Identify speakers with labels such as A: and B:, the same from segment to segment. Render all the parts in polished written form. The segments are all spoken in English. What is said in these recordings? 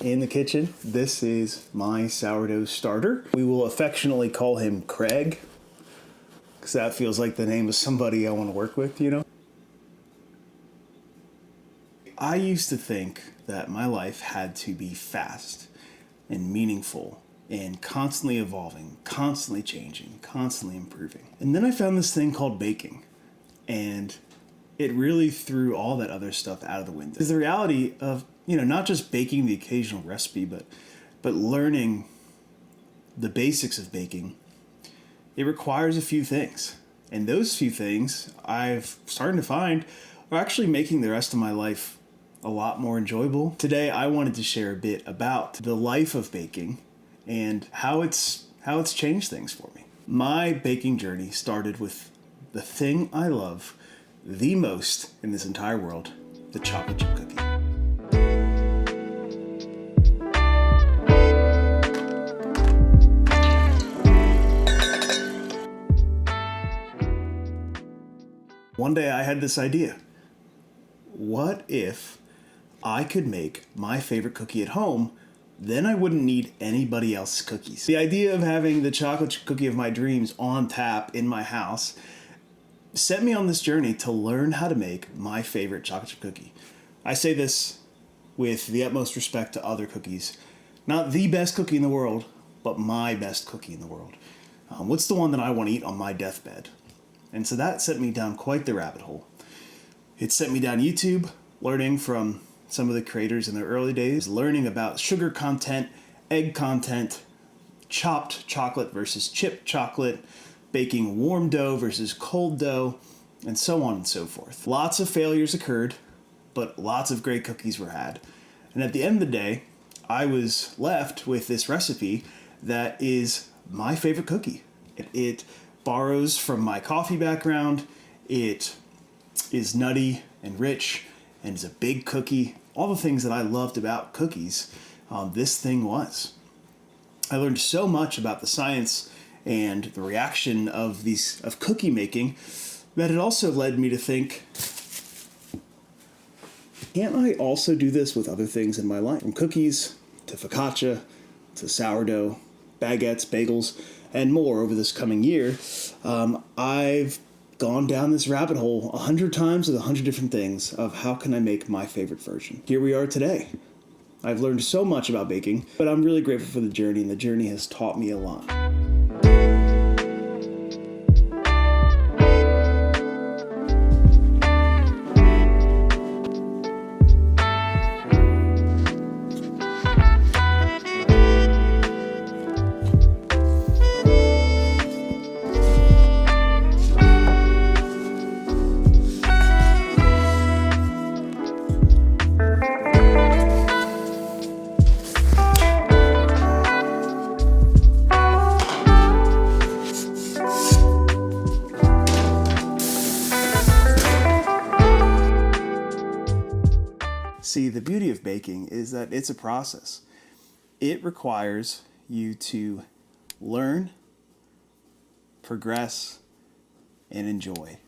A: in the kitchen. This is my sourdough starter. We will affectionately call him Craig, because that feels like the name of somebody I want to work with, you know? I used to think that my life had to be fast and meaningful and constantly evolving, constantly changing, constantly improving. And then I found this thing called baking, and it really threw all that other stuff out of the window. Because the reality of, not just baking the occasional recipe, but learning the basics of baking, it requires a few things. And those few things I've started to find are actually making the rest of my life a lot more enjoyable. Today, I wanted to share a bit about the life of baking and how it's changed things for me. My baking journey started with the thing I love the most in this entire world, the chocolate chip cookie. One day I had this idea. What if I could make my favorite cookie at home? Then I wouldn't need anybody else's cookies. The idea of having the chocolate chip cookie of my dreams on tap in my house set me on this journey to learn how to make my favorite chocolate chip cookie. I say this with the utmost respect to other cookies. Not the best cookie in the world, but my best cookie in the world. What's the one that I want to eat on my deathbed? And so that sent me down quite the rabbit hole. It sent me down YouTube, learning from some of the creators in their early days, learning about sugar content, egg content, chopped chocolate versus chipped chocolate, baking warm dough versus cold dough, and so on and so forth. Lots of failures occurred, but lots of great cookies were had. And at the end of the day, I was left with this recipe that is my favorite cookie. It borrows from my coffee background. It is nutty and rich and is a big cookie. All the things that I loved about cookies, this thing was. I learned so much about the science and the reaction of cookie making that it also led me to think, can't I also do this with other things in my life? From cookies to focaccia to sourdough, baguettes, bagels, and more over this coming year. I've gone down this rabbit hole 100 times with 100 different things of how can I make my favorite version. Here we are today. I've learned so much about baking, but I'm really grateful for the journey, and the journey has taught me a lot. See, the beauty of baking is that it's a process. It requires you to learn, progress, and enjoy.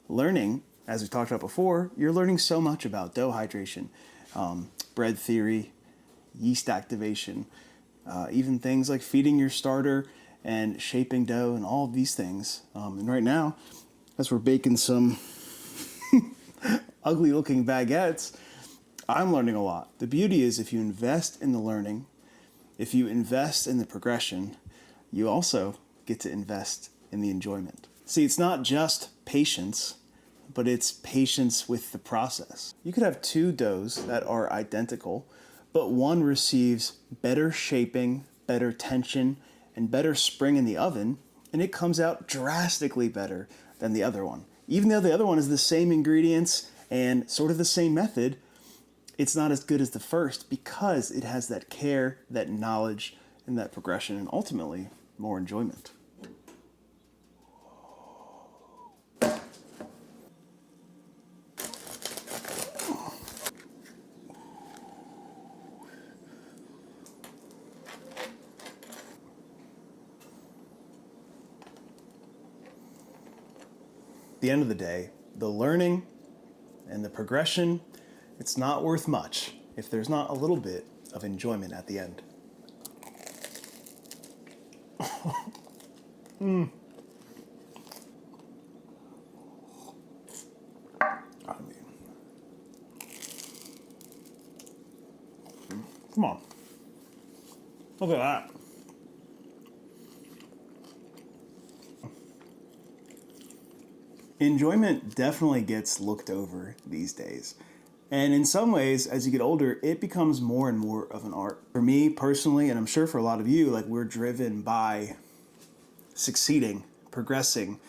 A: Learning, as we talked about before, you're learning so much about dough hydration, bread theory, yeast activation, even things like feeding your starter and shaping dough and all of these things. And right now, as we're baking some ugly looking baguettes, I'm learning a lot. The beauty is if you invest in the learning, if you invest in the progression, you also get to invest in the enjoyment. See, it's not just patience, but it's patience with the process. You could have two doughs that are identical, but one receives better shaping, better tension, and better spring in the oven, and it comes out drastically better than the other one. Even though the other one is the same ingredients and sort of the same method, it's not as good as the first because it has that care, that knowledge, and that progression, and ultimately more enjoyment. At the end of the day, the learning and the progression, it's not worth much if there's not a little bit of enjoyment at the end. I mean, come on. Look at that. Enjoyment definitely gets looked over these days. And in some ways, as you get older, it becomes more and more of an art. For me personally, and I'm sure for a lot of you, like we're driven by succeeding, progressing,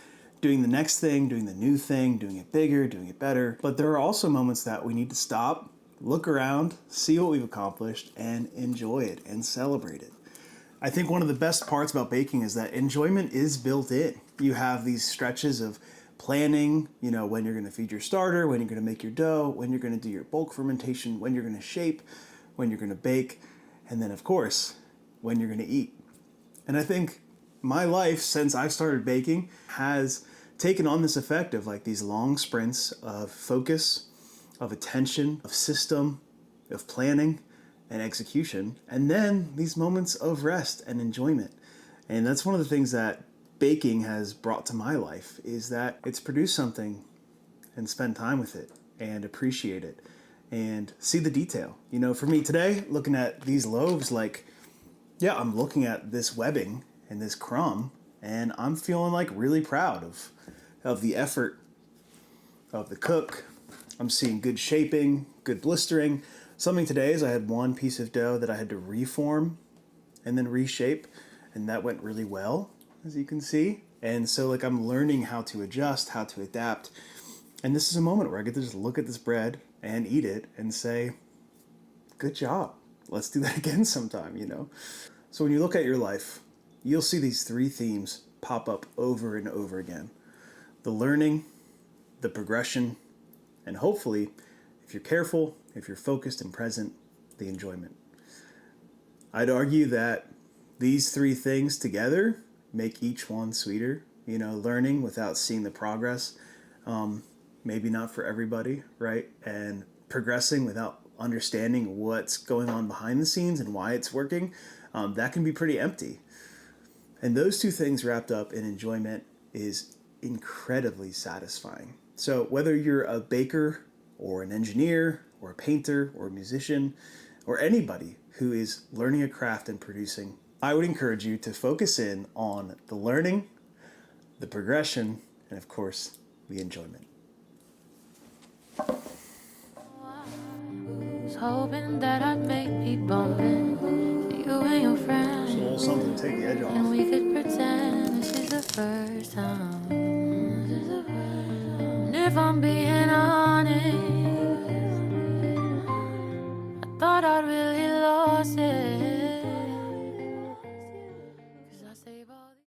A: doing the next thing, doing the new thing, doing it bigger, doing it better. But there are also moments that we need to stop, look around, see what we've accomplished, and enjoy it and celebrate it. I think one of the best parts about baking is that enjoyment is built in. You have these stretches of planning, you know, when you're going to feed your starter, when you're going to make your dough, when you're going to do your bulk fermentation, when you're going to shape, when you're going to bake, and then of course, when you're going to eat. And I think my life since I've started baking has taken on this effect of like these long sprints of focus, of attention, of system, of planning and execution, and then these moments of rest and enjoyment. And that's one of the things that baking has brought to my life, is that it's produced something and spend time with it and appreciate it and see the detail. You know, for me today, looking at these loaves, like, yeah, I'm looking at this webbing and this crumb, and I'm feeling like really proud of the effort of the cook. I'm seeing good shaping, good blistering. Something today is I had one piece of dough that I had to reform and then reshape, and that went really well, as you can see. And so like I'm learning how to adjust, how to adapt. And this is a moment where I get to just look at this bread and eat it and say, good job. Let's do that again sometime, you know? So when you look at your life, you'll see these three themes pop up over and over again. The learning, the progression, and hopefully, if you're careful, if you're focused and present, the enjoyment. I'd argue that these three things together make each one sweeter. You know, learning without seeing the progress, maybe not for everybody, right? And progressing without understanding what's going on behind the scenes and why it's working, that can be pretty empty. And those two things wrapped up in enjoyment is incredibly satisfying. So whether you're a baker or an engineer or a painter or a musician or anybody who is learning a craft and producing, I would encourage you to focus in on the learning, the progression, and of course, the enjoyment.
B: Was hoping that I'd make me bumping for you and your friends.
A: Just a little something to take the edge off.
B: And we could pretend this is the first time. And if I'm being honest, I thought I'd really lost it.